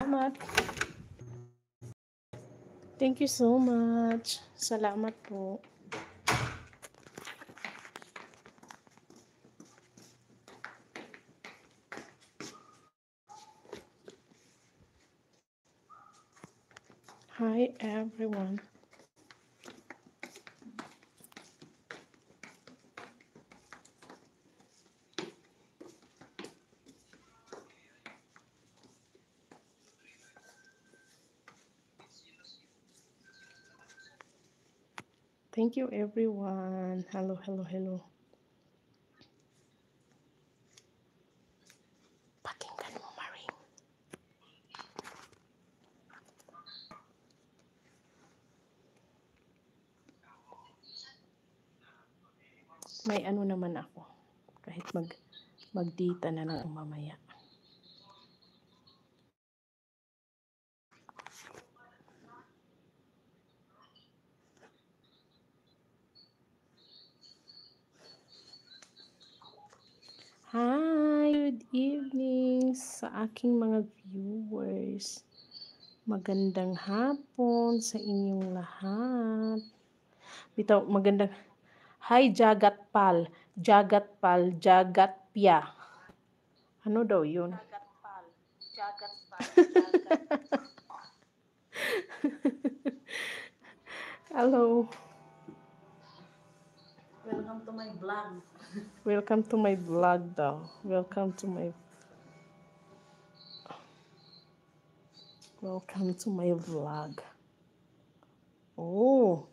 Salamat. Thank you so much. Salamat po. Hi everyone. Thank you everyone. Hello, hello, hello. Pakinggan mo, Maring. May ano naman ako. Kahit magdita na lang mamaya. Hi, good evening sa aking mga viewers. Magandang hapon sa inyong lahat. Bitaw, magandang... Hi, Jagat Pal. Jagat Pal, Jagat Pia. Ano daw yun? Jagat Pal. Jagat Pal. Hello. Welcome to my vlog. Welcome to my vlog daw. Welcome to my vlog. Oh.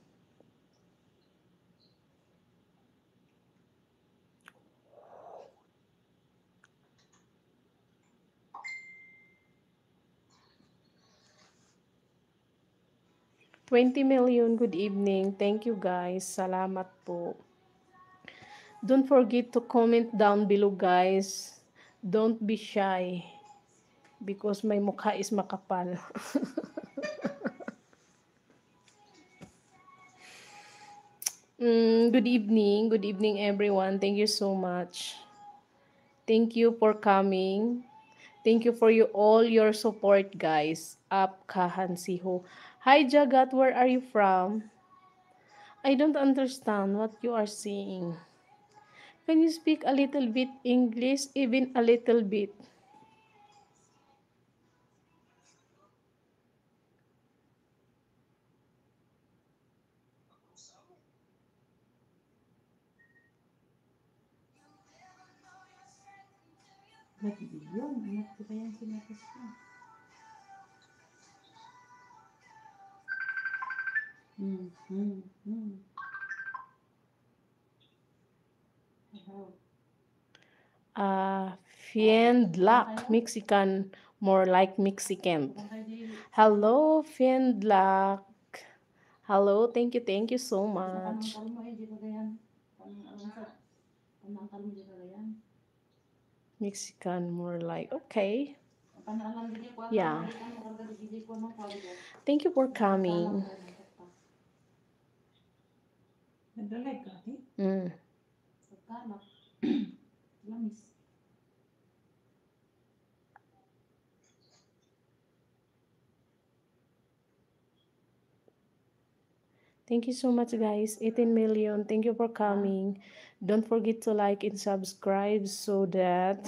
$20 million, good evening. Thank you guys. Salamat po. Don't forget to comment down below guys. Don't be shy. Because my mukha is makapal. Good evening everyone. Thank you so much. Thank you for coming. Thank you for all your support guys. Up Kahan Siho. Hi Jagat, where are you from? I don't understand what you are saying. Can you speak a little bit English, even a little bit? Nag-video, anak ko pa yan sinapas ko. Fiendlac, Mexican, more like Mexican. Hello, Fiendlac. Hello, thank you so much. Mexican, more like, okay. Yeah. Thank you for coming. Thank you so much guys. 18 million. Thank you for coming. Don't forget to like and subscribe so that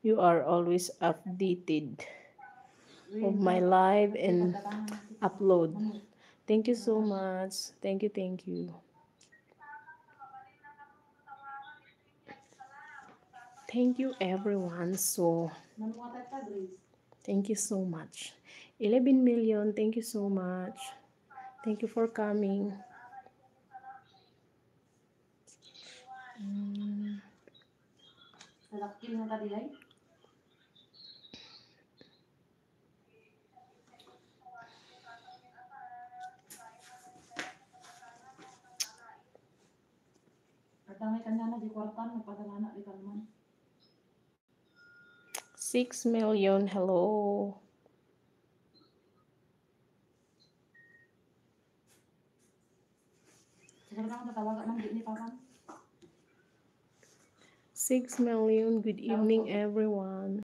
you are always updated of my live and upload. Thank you so much. Thank you. Thank you everyone. So thank you so much. 11 million. Thank you so much. Thank you for coming. $6 million. Hello. $6 million. Good evening, everyone.